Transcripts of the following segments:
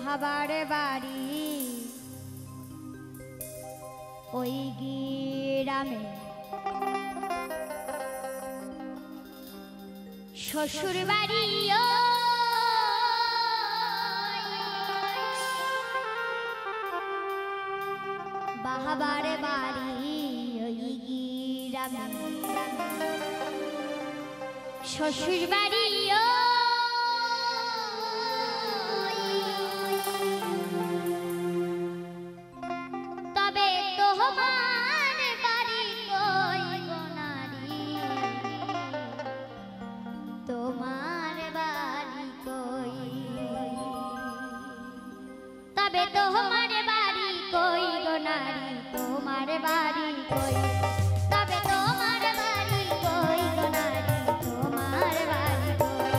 বাহাবার বাড়ি ওই গ্রামে শ্বশুর বাড়ি বাহাবার বাড়ি ওই গ্রামে শ্বশুর বাড়ি তবে তোমার বাড়ি কই গো নারী তোমার বাড়ি কই তবে তোমার বাড়ি কই গো নারী তোমার বাড়ি কই তবে তোমার বাড়ি কই গো নারী তোমার বাড়ি কই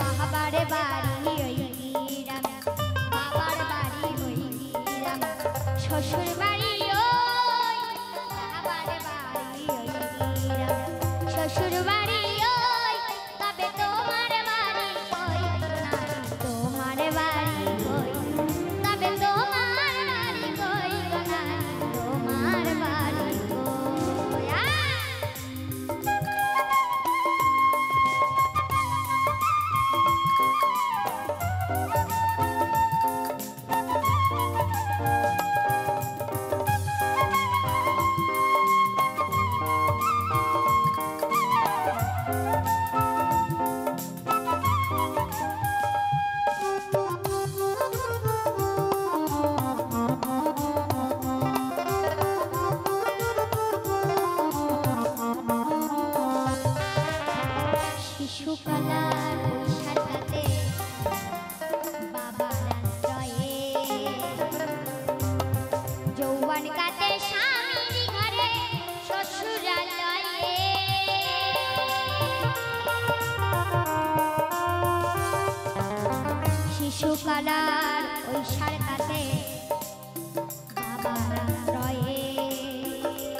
বাবার বাড়ি ওই গ্রামে বাবার বাড়ি ওই গ্রামে শ্বশুর বাড়ি ওই বাবার বাড়ি ওই গ্রামে শ্বশুর বাড়ি ওই তবে তোমার বাড়ি কই গো নারী তোমার বাড়ি কই তবে তোমার বাড়ি কই গো নারী তোমার বাড়ি কই শিশুকালার সাথে বাবার আশ্রয়ে যৌবন কাটে স্বামীর ঘরে শ্বশুরালয়ে শিশুকালার ওই সারকাতে বাবার আশ্রয়ে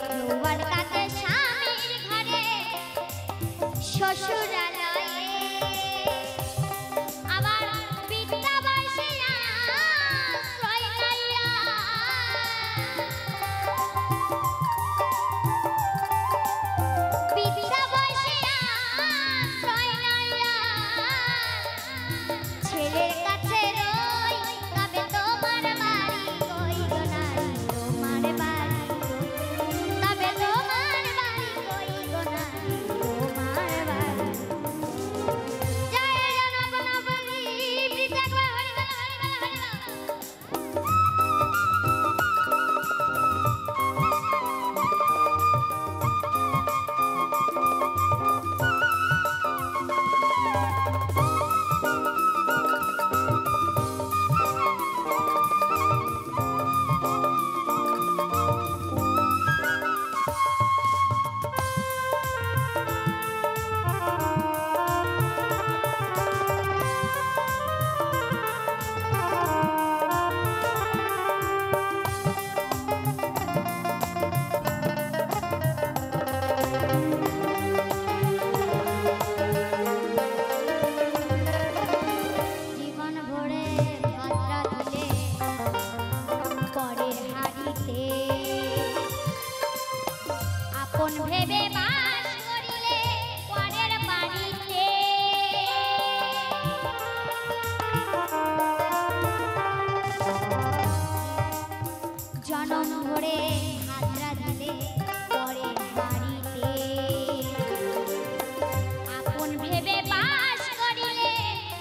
যৌবন কাটে স্বামীর ঘরে শ্বশুরালয়ে আবার বিদ্যা বয়সে আশ্রয় লইয়া বিদ্যা বয়সে আশ্রয় লইয়া ছেলের কাছে রই তবে তোমার বাড়ি কই গো নারী তোমার বাড়ি তবে তোমার বাড়ি কই গো নারী তোমার বাড়ি জয় জনগণবলী বৃদ্ধ হরি বল হরি বল হরি বল জীবন ভরে ভাদ্রা দিলে পরের হাড়িতে আপন ভেবে বাস করিলে পরের বাড়িতে জনম ভরে ভাদ্রা দিলে পরের হাড়িতে আপন ভেবে বাস করিলে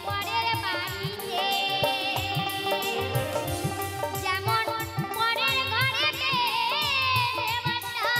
পরের বাড়িতে যেমন পরের ঘরেতে বাসা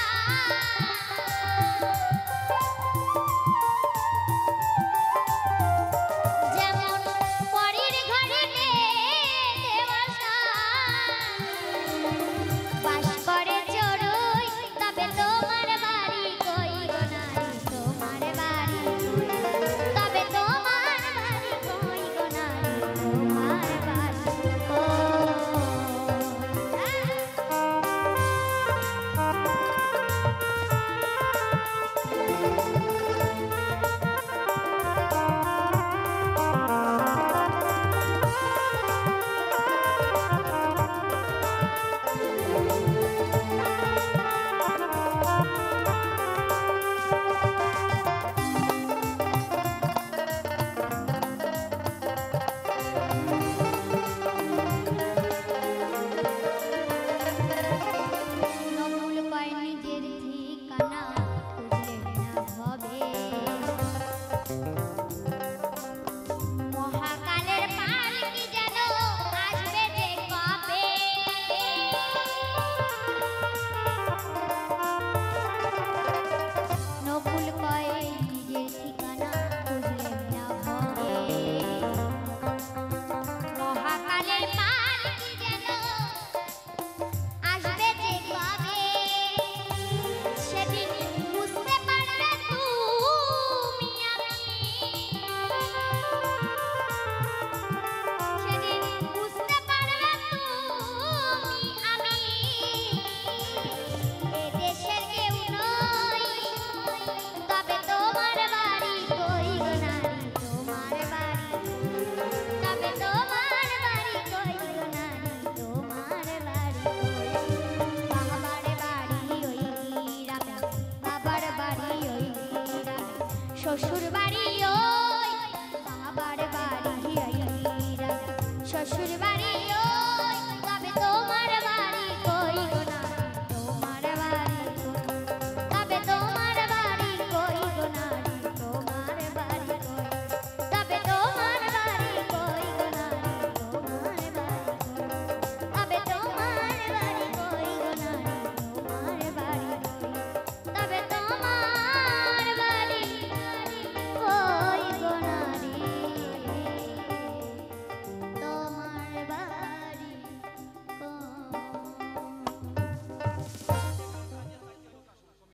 শ্বশুর বাড়ি